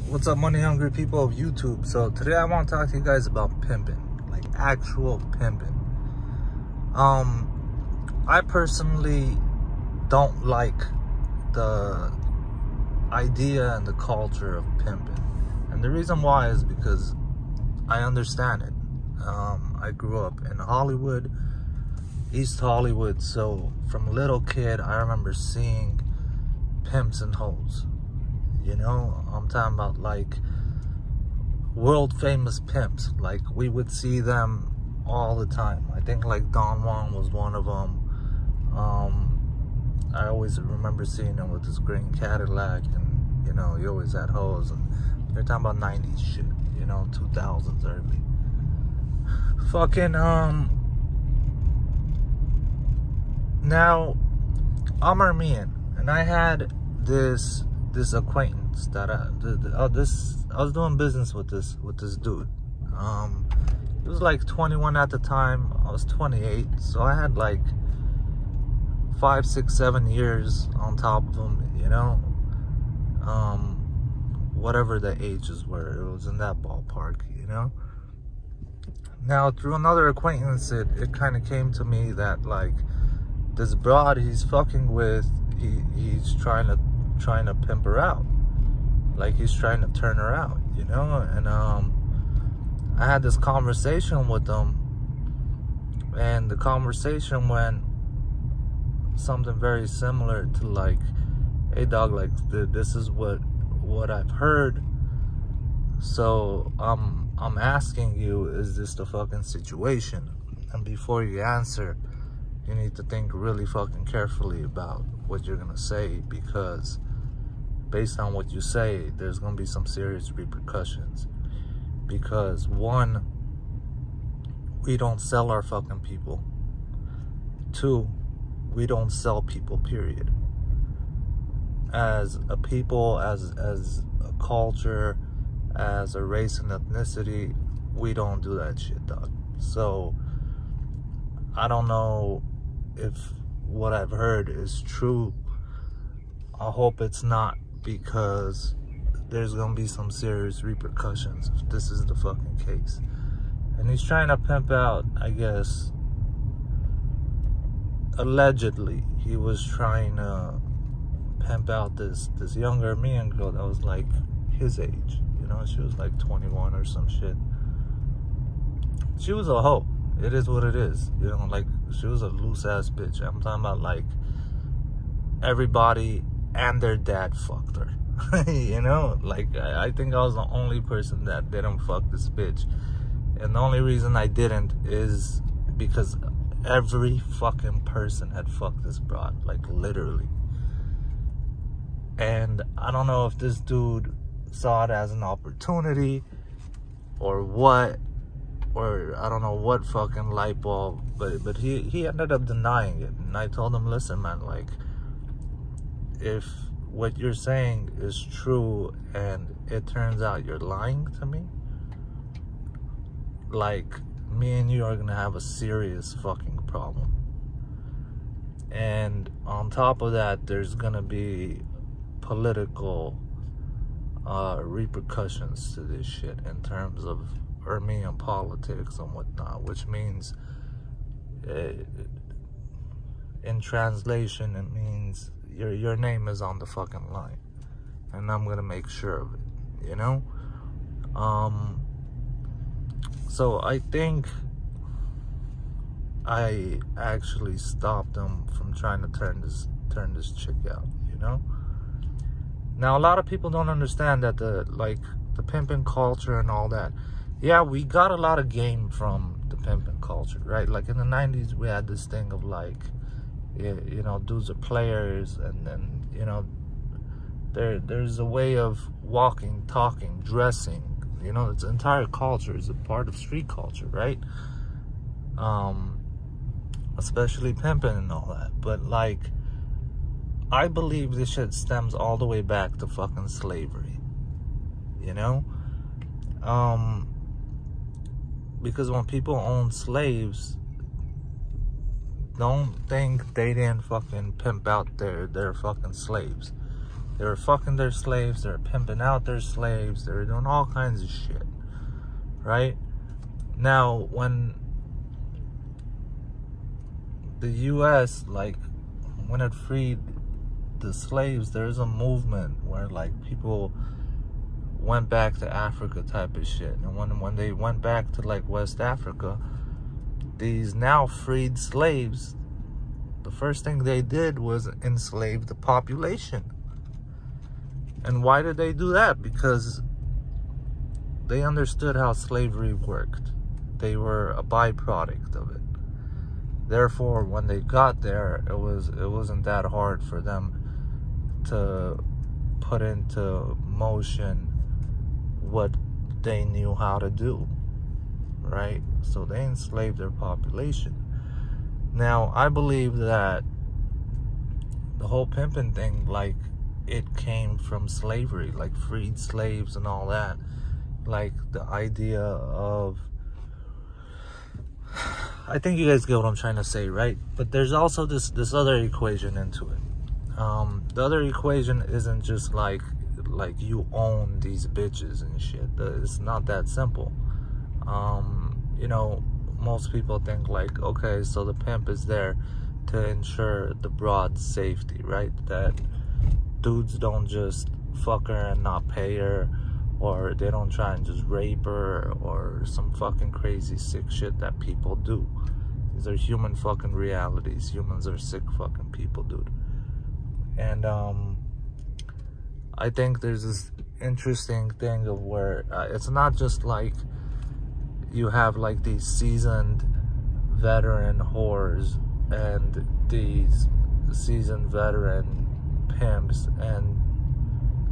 What's up, money hungry people of YouTube? So today I want to talk to you guys about pimping, like actual pimping. I personally don't like the idea and the culture of pimping, and the reason why is because I understand it. I grew up in Hollywood, East Hollywood, so from a little kid I remember seeing pimps and hoes. You know, I'm talking about like world famous pimps. Like we would see them all the time. I think like Don Juan was one of them. I always remember seeing him with his green Cadillac, and you know, he always had hoes. And they're talking about 90s shit, you know, 2000s early. Fucking now I'm Armenian, and I had this acquaintance that I was doing business with this dude. He was like 21 at the time. I was 28, so I had like 5, 6, 7 years on top of him, you know. Whatever the ages were, it was in that ballpark, you know. Now through another acquaintance, it kind of came to me that like this broad he's fucking with, he's trying to pimp her out, like he's trying to turn her out, you know. And I had this conversation with him, and the conversation went something very similar to like, hey dog, like this is what I've heard, so I'm asking you, is this the fucking situation? And before you answer, you need to think really fucking carefully about what you're gonna say, because based on what you say, there's gonna be some serious repercussions. Because one, we don't sell our fucking people. Two, we don't sell people, period. As a people, as a culture, as a race and ethnicity, we don't do that shit, dog. So I don't know if what I've heard is true. I hope it's not, because there's gonna be some serious repercussions if this is the fucking case. And he's trying to pimp out, I guess, allegedly, he was trying to pimp out this younger Armenian girl that was like his age. You know, she was like 21 or some shit. She was a hoe. It is what it is. You know, like, she was a loose ass bitch. I'm talking about like everybody and their dad fucked her. You know, like I think I was the only person that didn't fuck this bitch. And the only reason I didn't is because every fucking person had fucked this broad, like literally. And I don't know if this dude saw it as an opportunity or what, or I don't know what fucking light bulb, but he ended up denying it. And I told him, listen man, like, if what you're saying is true and it turns out you're lying to me, like, me and you are gonna have a serious fucking problem. And on top of that, there's gonna be political repercussions to this shit in terms of Armenian politics and whatnot, which means in translation, it means your name is on the fucking line, and I'm gonna make sure of it, you know. So I think I actually stopped him from trying to turn this chick out, you know. Now a lot of people don't understand that the pimping culture and all that. Yeah, we got a lot of game from the pimping culture, right? Like in the 90s, we had this thing of like, you know, dudes are players, and then, you know, there's a way of walking, talking, dressing, you know, it's entire culture is a part of street culture, right? Especially pimping and all that. But like, I believe this shit stems all the way back to fucking slavery, you know? Because when people owned slaves, don't think they didn't fucking pimp out their fucking slaves. They were fucking their slaves, they were pimping out their slaves, they were doing all kinds of shit, right? Now, when the US, like, when it freed the slaves, there's a movement where, like, people went back to Africa type of shit. And when they went back to, like, West Africa, these now freed slaves, the first thing they did was enslave the population. And why did they do that? Because they understood how slavery worked. They were a byproduct of it. Therefore, when they got there, it wasn't that hard for them to put into motion what they knew how to do, right? So they enslaved their population. Now, I believe that the whole pimping thing, like, it came from slavery, like freed slaves and all that. Like, the idea of, I think you guys get what I'm trying to say, right? But there's also this other equation into it. The other equation isn't just like you own these bitches and shit. It's not that simple. You know, most people think like, okay, so the pimp is there to ensure the broad's safety, right? That dudes don't just fuck her and not pay her, or they don't try and just rape her, or some fucking crazy sick shit that people do. These are human fucking realities. Humans are sick fucking people, dude. And I think there's this interesting thing of where it's not just like you have like these seasoned veteran whores and these seasoned veteran pimps, and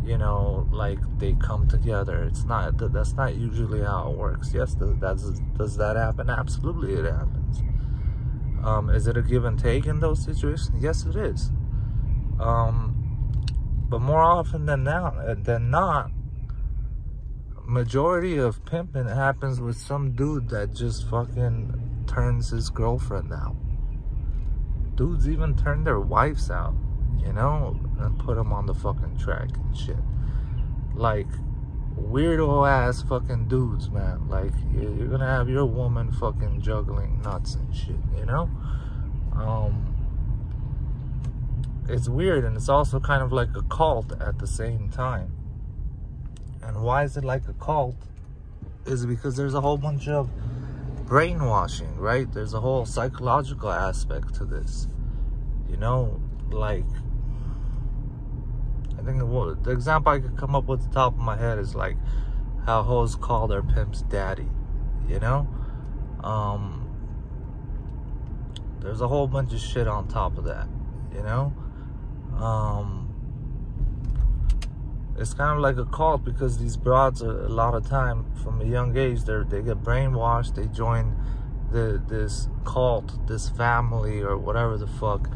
you know, like, they come together. It's not, that's not usually how it works. Yes, does that happen? Absolutely it happens. Is it a give and take in those situations? Yes, it is. But more often than not, majority of pimping happens with some dude that just fucking turns his girlfriend out. Dudes even turn their wives out, you know, and put them on the fucking track and shit. Like, weirdo ass fucking dudes, man. Like, you're gonna have your woman fucking juggling nuts and shit, you know? It's weird, and it's also kind of like a cult at the same time. And why is it like a cult? Is because there's a whole bunch of brainwashing, right? There's a whole psychological aspect to this. You know, like, I think the example I could come up with at the top of my head is like how hoes call their pimps daddy, you know? There's a whole bunch of shit on top of that, you know? It's kind of like a cult, because these broads are, a lot of time from a young age, they get brainwashed. They join this cult, this family, or whatever the fuck.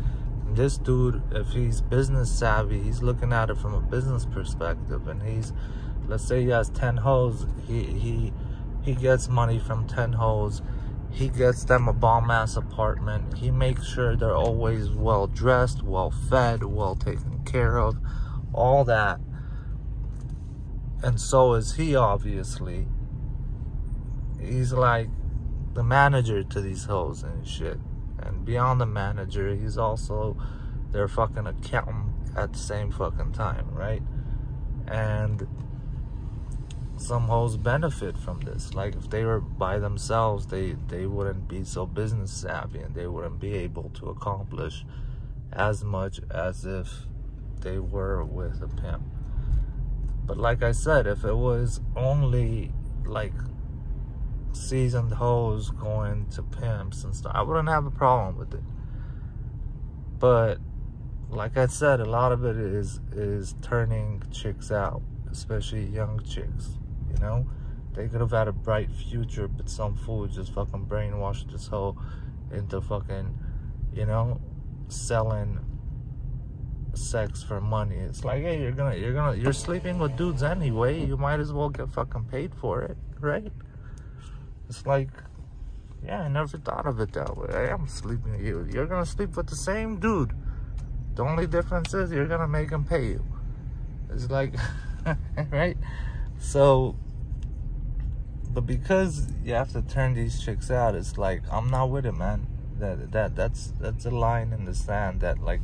And this dude, if he's business savvy, he's looking at it from a business perspective, and he's, let's say he has 10 hoes, he gets money from 10 hoes. He gets them a bomb-ass apartment. He makes sure they're always well-dressed, well-fed, well taken care of, all that. And so is he, obviously. He's like the manager to these hoes and shit. And beyond the manager, he's also their fucking accountant at the same fucking time, right? And some hoes benefit from this. Like, if they were by themselves, they wouldn't be so business savvy, and they wouldn't be able to accomplish as much as if they were with a pimp. But like I said, if it was only like seasoned hoes going to pimps and stuff, I wouldn't have a problem with it. But like I said, a lot of it is turning chicks out, especially young chicks. You know, they could have had a bright future, but some fool just fucking brainwashed this hoe into fucking, you know, selling sex for money. It's like, hey, you're sleeping with dudes anyway. You might as well get fucking paid for it, right? It's like, yeah, I never thought of it that way. I am sleeping with you. You're gonna sleep with the same dude. The only difference is you're gonna make him pay you. It's like, right? So, but because you have to turn these chicks out, it's like, I'm not with it, man. That's a line in the sand, that like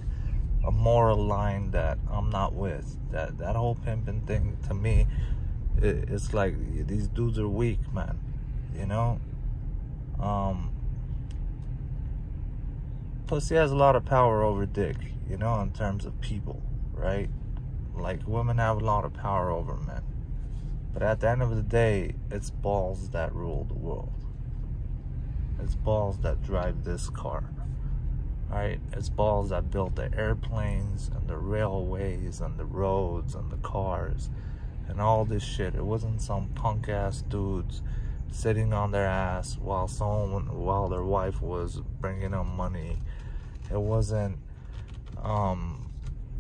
a moral line that I'm not with. That whole pimping thing, to me, it's like, these dudes are weak, man. You know? Pussy has a lot of power over dick, you know, in terms of people, right? Like, women have a lot of power over men. But at the end of the day, it's balls that rule the world. It's balls that drive this car, right? It's balls that built the airplanes and the railways and the roads and the cars and all this shit. It wasn't some punk ass dudes sitting on their ass while their wife was bringing them money. It wasn't,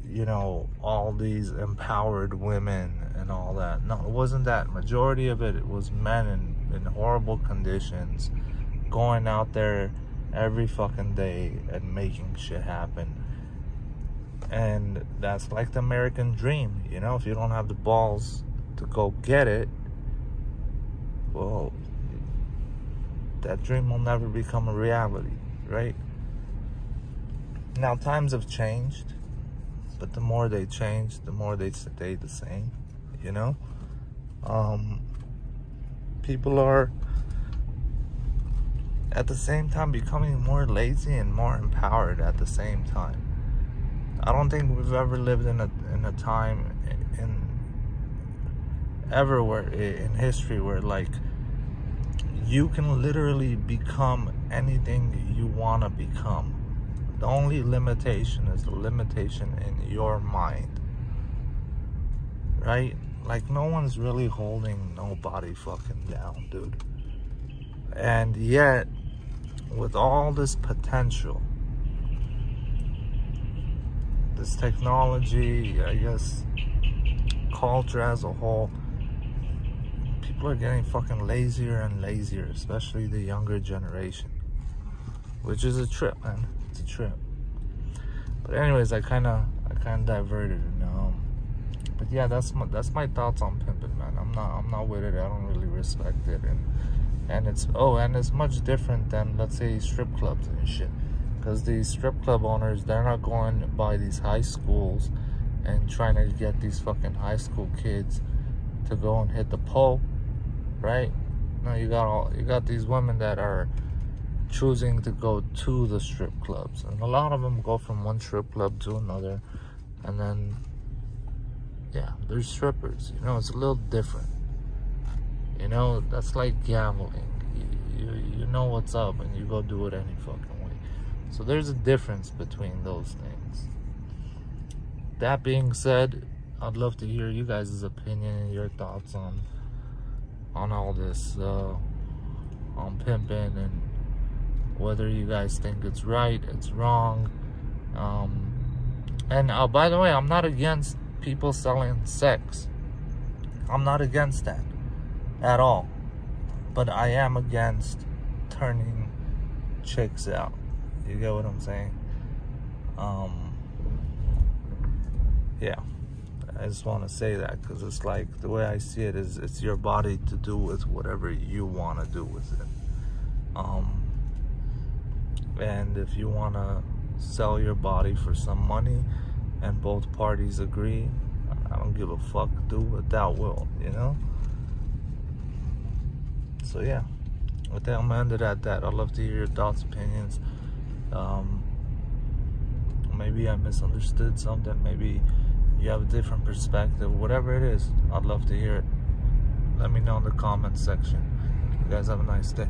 you know, all these empowered women and all that. No, it wasn't that. Majority of it was men in horrible conditions, going out there every fucking day and making shit happen. And that's like the American dream, you know? If you don't have the balls to go get it, well, that dream will never become a reality, right? Now, times have changed, but the more they change, the more they stay the same, you know? People are, at the same time, becoming more lazy and more empowered at the same time. I don't think we've ever lived in a time in history where, like, you can literally become anything you want to become. The only limitation is the limitation in your mind, right? Like, no one's really holding nobody fucking down, dude. And yet, with all this potential, this technology, I guess, culture as a whole, people are getting fucking lazier and lazier, especially the younger generation, which is a trip, man. It's a trip. But anyways, I kind of diverted, you know. But yeah, that's my thoughts on pimping, man. I'm not with it. I don't really respect it, and it's much different than, let's say, strip clubs and shit. Because these strip club owners, they're not going by these high schools and trying to get these fucking high school kids to go and hit the pole, right? No, you got these women that are choosing to go to the strip clubs, and a lot of them go from one strip club to another, and then, yeah, they're strippers. You know, it's a little different. You know, that's like gambling. You know what's up, and you go do it any fucking way. So there's a difference between those things. That being said, I'd love to hear you guys' opinion and your thoughts on all this, on pimping, and whether you guys think it's right, it's wrong. And by the way, I'm not against people selling sex. I'm not against that at all. But I am against turning chicks out. You get what I'm saying? Yeah. I just want to say that, because it's like, the way I see it is, it's your body to do with whatever you want to do with it. And if you want to sell your body for some money and both parties agree, I don't give a fuck. Do what thou will, you know? So yeah, with that, I'm gonna end it at that. I'd love to hear your thoughts, opinions. Maybe I misunderstood something. Maybe you have a different perspective. Whatever it is, I'd love to hear it. Let me know in the comments section. You guys have a nice day.